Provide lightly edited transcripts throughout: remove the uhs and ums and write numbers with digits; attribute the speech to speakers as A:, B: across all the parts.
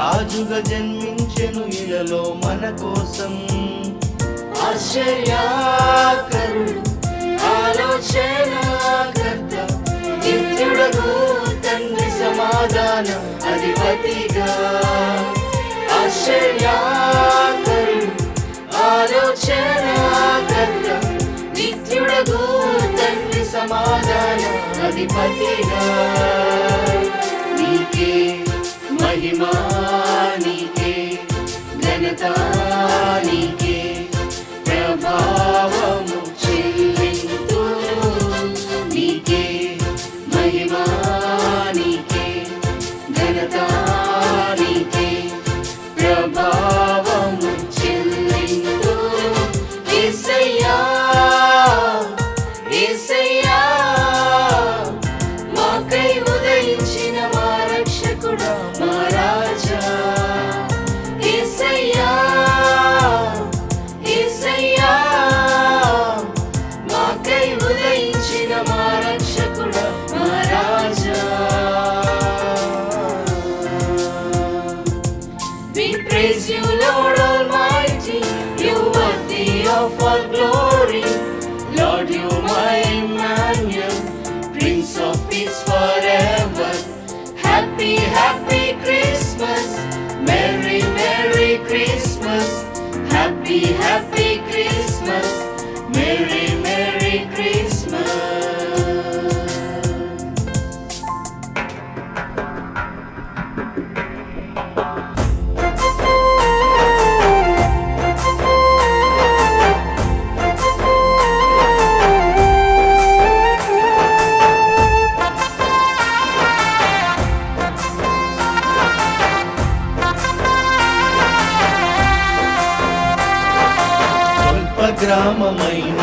A: రాజుగా జన్మించెను ఇలలో మన కోసం.
B: ఆశ్చర్యకరుడు, ఆలోచనకర్త, నిత్యుడగు తండ్రి, సమాధాన అధిపతిగా. ఆశ్చర్యకరుడు, ఆలోచనకర్త, నిత్యుడగు తండ్రి, సమాధాన అధిపతిగా. నీకే మహిమా, నీకే ఘనత, నీకే ప్రభావము చెల్లింతును. నీకే మహిమా, నీకే ఘనత, నీకే ప్రభావము చెల్లింతును. యేసయ్యా, యేసయ్యా, మాకై ఉదయించిన మా రక్షకుడా, మా రాజా. యేసయ్యా, యేసయ్యా, మాకై ఉదయించిన మా రక్షకుడా, మా రాజా. We praise you, Lord Almighty, you worthy of all glory. Lord, you my Emmanuel, Prince of Peace forever. Happy, happy Christmas, Merry, Merry Christmas. Happy, happy Christmas, Merry, Merry Christmas.
A: స్వల్ప గ్రామమైన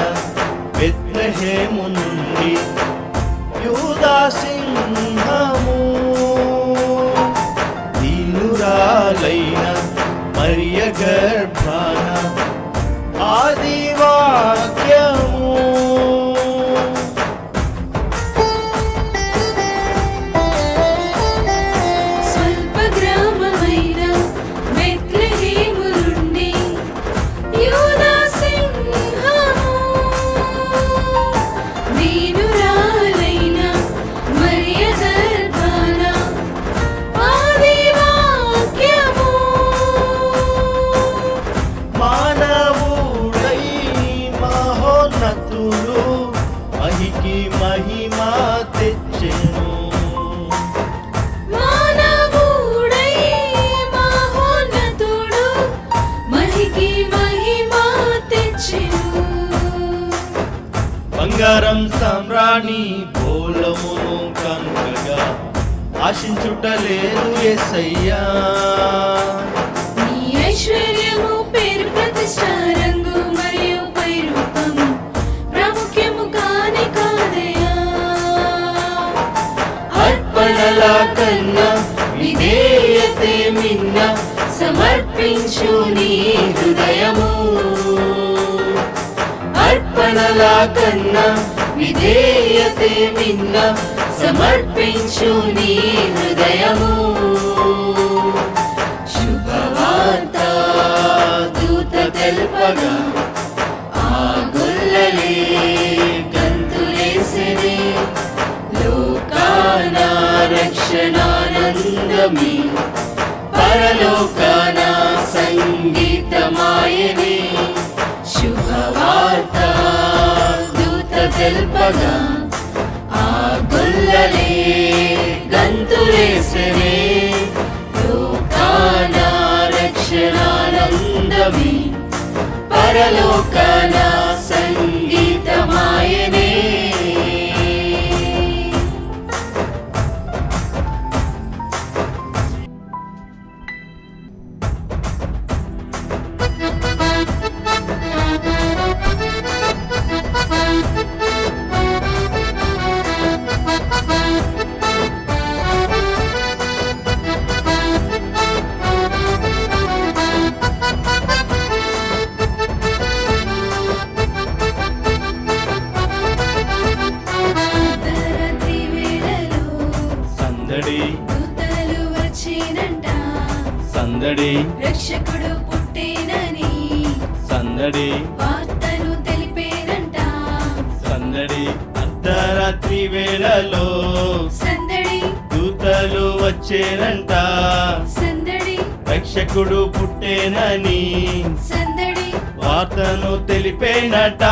A: బెత్లెహేము నుండి యూదా సింహము, దీనురాలైన మరియ గర్భాన ఆది వాక్యము.
B: స్వల్ప గ్రామమైన బెత్లెహేము నుండి యూదా సింహము, దీనురాలైన మరియ గర్భాన ఆది వాక్యము.
A: మానవుడై మహోన్నతుడు మహికి మహిమ తెచ్చెను.
B: మానవుడై మహోన్నతుడు మహికి మహిమ తెచ్చెను.
A: బంగారం సామ్రాణి బోలమును కనుకగా ఆశించుటలేదు యేసయ్యా.
B: నీ ఐశ్వర్యము, పేరు, ప్రతిష్ట, రంగు మరియు పైరూపము ప్రాముఖ్యము కానే కాదయా. అర్పణల కన్నా విధేయతే మిన్న, సమర్పించు నీ హృదయము. అర్పణల కన్నా విధేయతే మిన్న, సమర్పించు నీ హృదయము. శుభవార్త దూత తెల్పగా ఆ గొల్లలే గంతులేసిరి. లోకాన రక్షణానందమే, పరలోకాన సంగీతమాయనే. శుభవార్త దూత తెల్పగా ఆ గొల్లలే గంతులేసిరి. లోకాన రక్షణానందమే, పరలోకాన సంగీతమాయనే.
A: సందడి
B: రక్షకుడు పుట్టేనని
A: సందడి
B: వార్తను తెలిపేనంట.
A: సందడి అర్ధరాత్రి వేళలో
B: సందడి
A: దూతలు వచ్చేనంట
B: సందడి
A: రక్షకుడు పుట్టేనని
B: సందడి
A: వార్తను తెలిపేనట.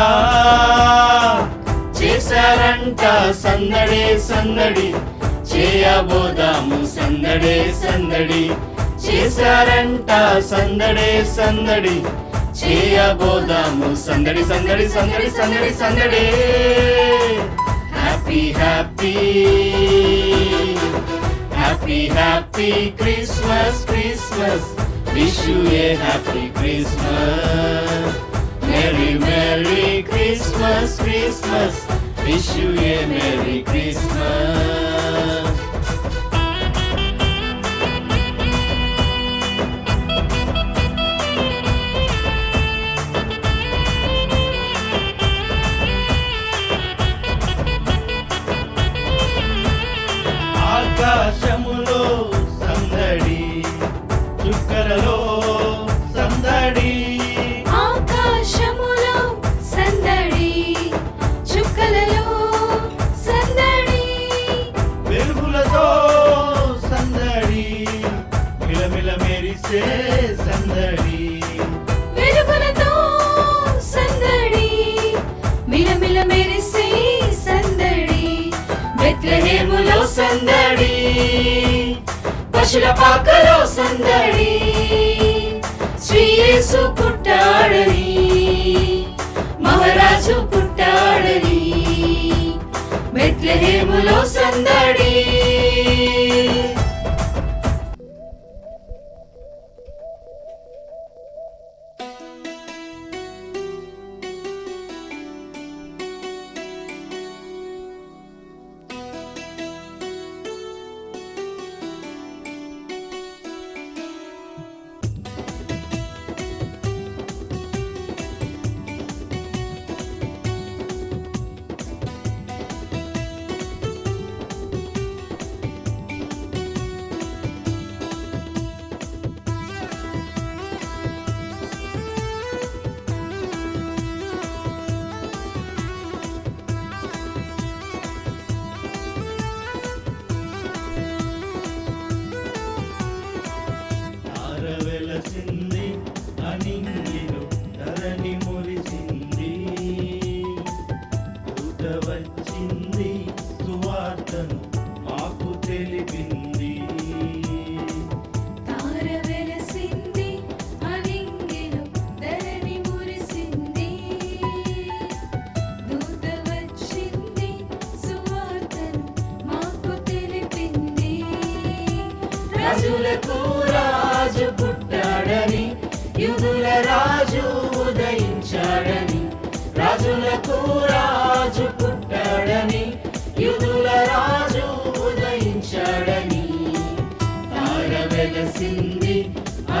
A: చేశారంట సందడే సందడి చేయబోదాము సందడే సందడి. చేశారంట సందడే సందడి చేయబోదాము సందడి సందడి సందడి సందడి సందడి. Happy happy happy happy Christmas Christmas wish you a happy Christmas. Merry merry Christmas Christmas wish you a merry Christmas. ఆకాశములో సందడి చుక్కలలో సందడి.
B: ఆకాశములో సందడి చుక్కలలో సందడి.
A: వెలుగులతో సందడి మిలమిల మెరిసే సందడి.
B: వెలుగులతో సందడి మిలమిల మెరిసే సందడి. బెత్లెహేములో సందడి పశుల పాకలో సందడి. శ్రీ యేసు పుట్టాడని మహారాజు పుట్టాడని బెత్లెహేములో సందడి.
A: వెలసింది అనింగిలో ధరణి మురిసింది. దూత వచ్చింది సువార్తను మాకు తెలిపింది.
B: తార వెలసింది అనింగిలో ధరణి మురిసింది. దూత వచ్చింది సువార్తను మాకు తెలిపింది.
A: రాజులకు రాజు పుట్టాడని యూదుల రాజు ఉదయించాడని. రాజులకు రాజు పుట్టాడని యూదుల రాజు ఉదయించాడని. తార వెలసింది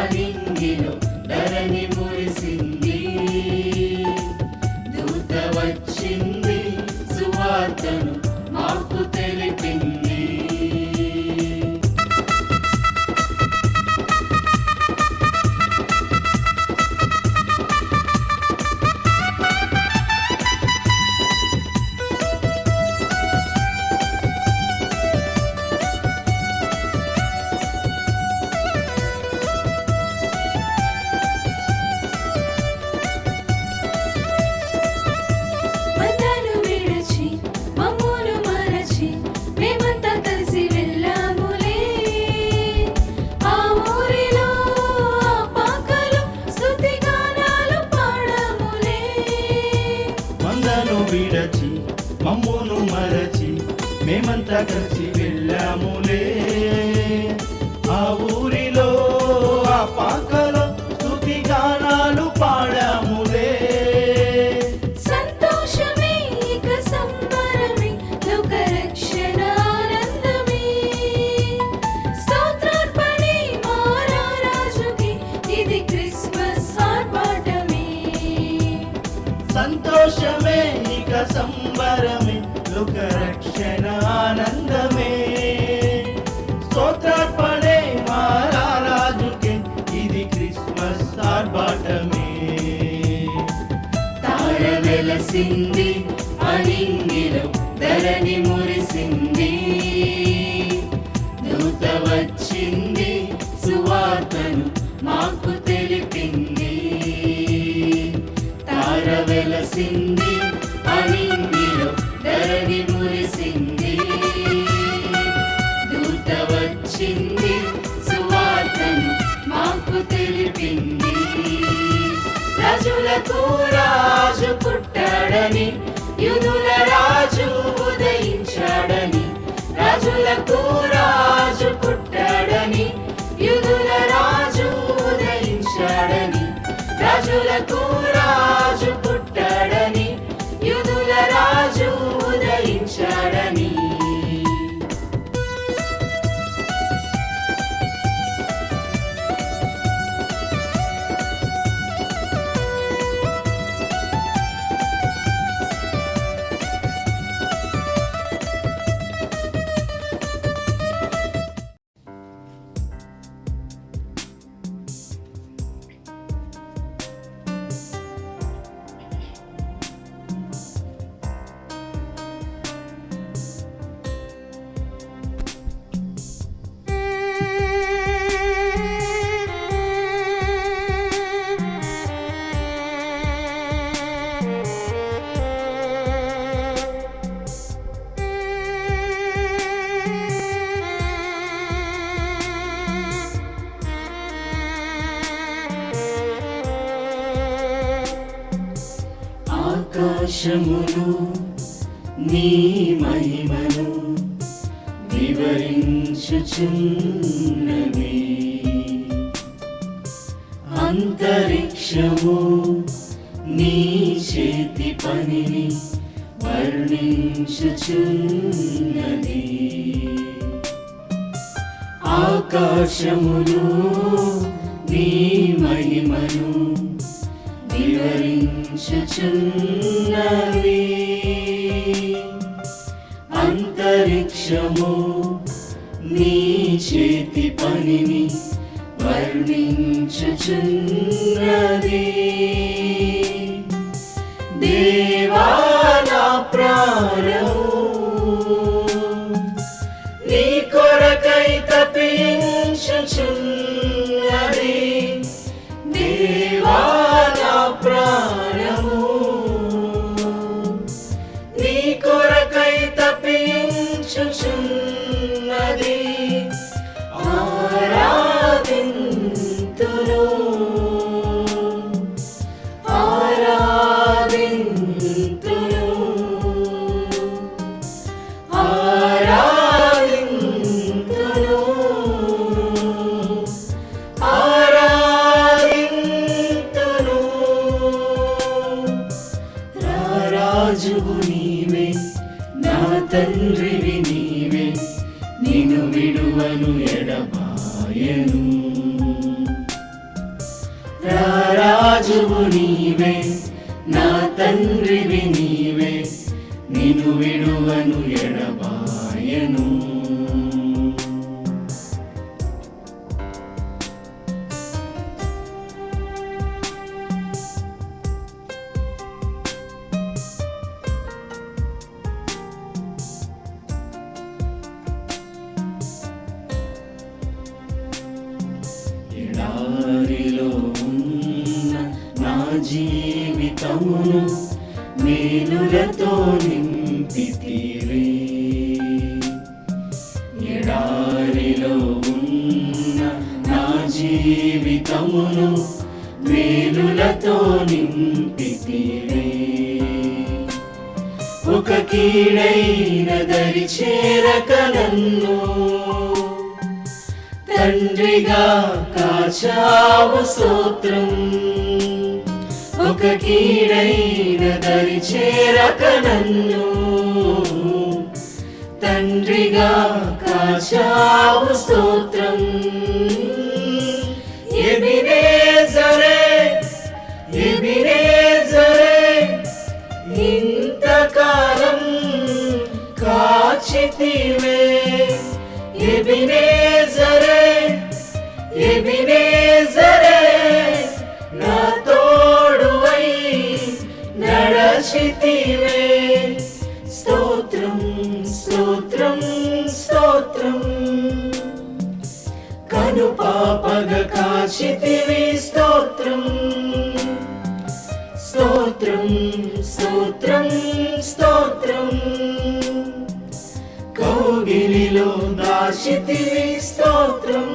A: అనింగిలో ధరణి మురిసింది. దూత వచ్చింది సువార్తను మాకు తెలిపింది.
B: మందను విడిచి మమ్మును మరచి మేమంతా కలిసి వెళ్ళాములే. ఆ ఊరిలో ఆ పాకలో స్తుతి గానాలు పాడాములే.
A: మందను విడచి మమ్మును మరచి మేమంతా కలిసి వెళ్ళాములే. ఆ ఊరిలో ఆ పాకలో స్తుతి గానాలు పాడాములే.
B: సంతోషమే ఇక సంబరమే లోక రక్షణ ఆనందమే. స్తోత్రార్పణే మా రాజుకి ఇది క్రిస్మస్ ఆర్భాటమే.
A: సంతోషమే ఇక సంబరమే లోక రక్షణ ఆనందమే. స్తోత్రార్పణే మా రాజుకే వెలసింది అనింగిలో ధరణి మురిసింది దూత వచ్చింది సువార్తను మాకు తెలిపింది తార వెలసింది అనింగిలో ధరణి మురిసింది దూత వచ్చింది సువార్తను మాకు తెలిపింది రాజులకు రాజు పుట్టాడని యూదుల రాజు ఉదయించాడని రాజులకు రాజు పుట్టాడని యూదుల రాజు ఉదయించాడని రాజులకు రాజు పుట్టాడని యూదుల రాజు ఉదయించాడని ఆకాశములు నీ మహిమను వివరించుచున్నవి అంతరిక్షము నీ చేతి పనిని వర్ణించుచున్నది ఆకాశములు నీ మహిమను వివరించుచున్నవి అంతరిక్షము నీ చేతి పనిని వర్ణించుచున్నది దేవా నా ప్రాణము నీ కొరకై తప్పించుచున్నది దేవా నా ప్రాణము నీ కొరకై తప్పించుచున్నది ఆరాధింతును ఆరాధింతును ఆరాధింతును ఆరాధింతును రారాజువు నీవే నా తండ్రివి నీవే నిన్ను విడువను ఎడబాయను రారాజువు నీవే నా తండ్రివి నీవే నిన్ను విడువను ఎడబాయను ఎడారిలో ఉన్న నా జీవితమును మేలులతో నింపితివే ఎడారిలో ఉన్న నా జీవితమును మేలులతో నింపితివే ఒక కీడైన దరి చేరక నన్ను తండ్రిగా కాచావు స్తోత్రం ఒక కీడైన దరి చేరక నన్ను తండ్రిగా కాచావు స్తోత్రం ఎబినేజరే ఎబినేజరే ఇంతకాలం కాచితివే ఎబినేజరే ఎబినేజరే నా తోడువై నడచితివే కాపుదలగా కాచితివి స్తోత్రం స్తోత్రం స్తోత్రం స్తోత్రం కౌగిలిలో దాచితివి స్తోత్రం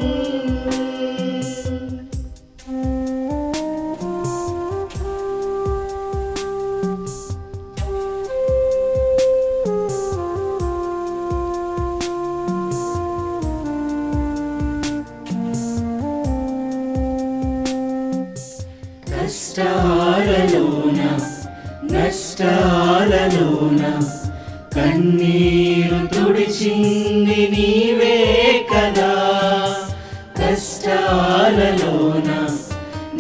A: కష్టాలలోన నష్టాలలోన కన్నీరు తుడిచింది నీవే కదా కష్టాలలోన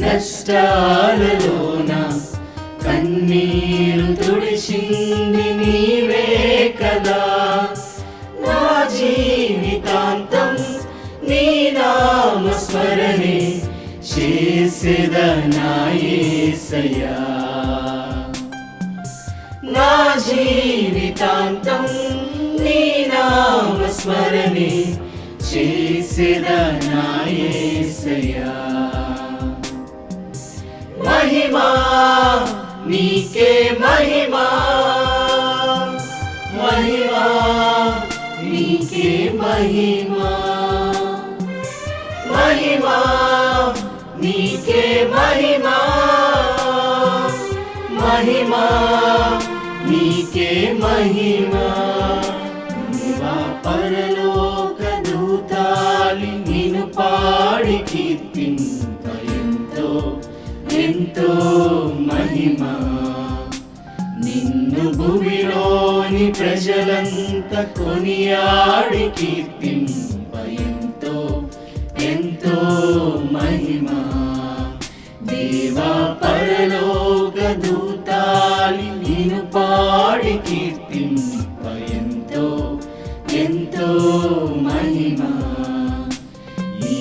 A: నష్టాలలోన కన్నీరు తుడిచింది నీవే కదా నా జీవితాంతం నీ నామస్మరణే చేసేదనా యేసయ్యా నా జీవితాంతం నీ నామస్మరణే చేసేదనా యేసయ్యా మహిమా నీకే మహిమా మహిమా నీకే మహిమా మహిమా నీకే మహిమా మహిమా నీకే మహిమా దేవా పరలోక దూతాలి నిన్ను పాడి కీర్తింప ఎంతో ఎంతో మహిమా నిన్ను భూమిలోని ప్రజలంతా కొనియాడి కీర్తింప ఎంతో ఎంతో మహిమా దేవా పరలోక దూతాలి నిన్ను పాడి కీర్తింప ఎంతో ఎంతో మహిమా ఈ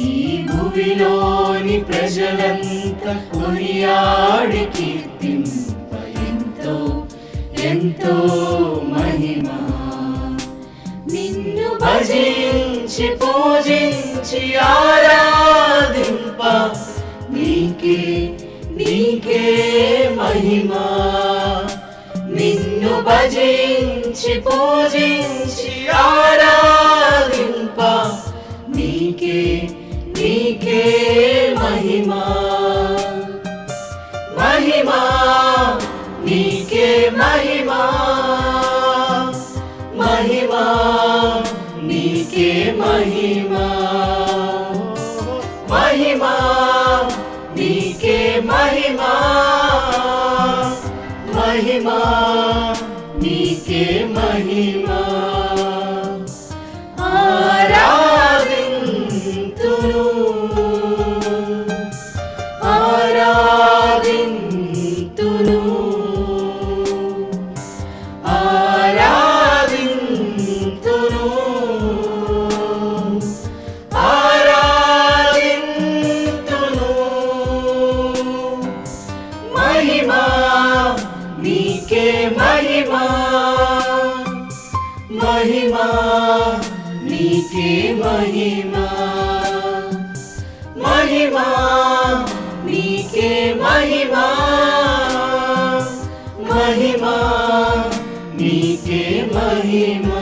A: భూమిలోని ప్రజలంతా కొనియాడి కీర్తింప ఎంతో ఎంతో మహిమా నిన్ను భజించి పూజించి ఆరాధింప నీకే నీకే మహిమా నిన్ను భజించి పూజించి ఆరాధింప నీకే నీకే మహిమా మహిమా నీకే మహిమా మహిమా నీకే మహిమా మహిమా నీకే మహిమా మహిమా నీకే మహిమా ఆరాధింతును ఆరాధింతును ఆరాధింతును ఆరాధింతును మహిమా నీకే మహిమా మహిమా నీకే మహిమా మహిమా నీకే మహిమా మహిమా నీకే మహిమా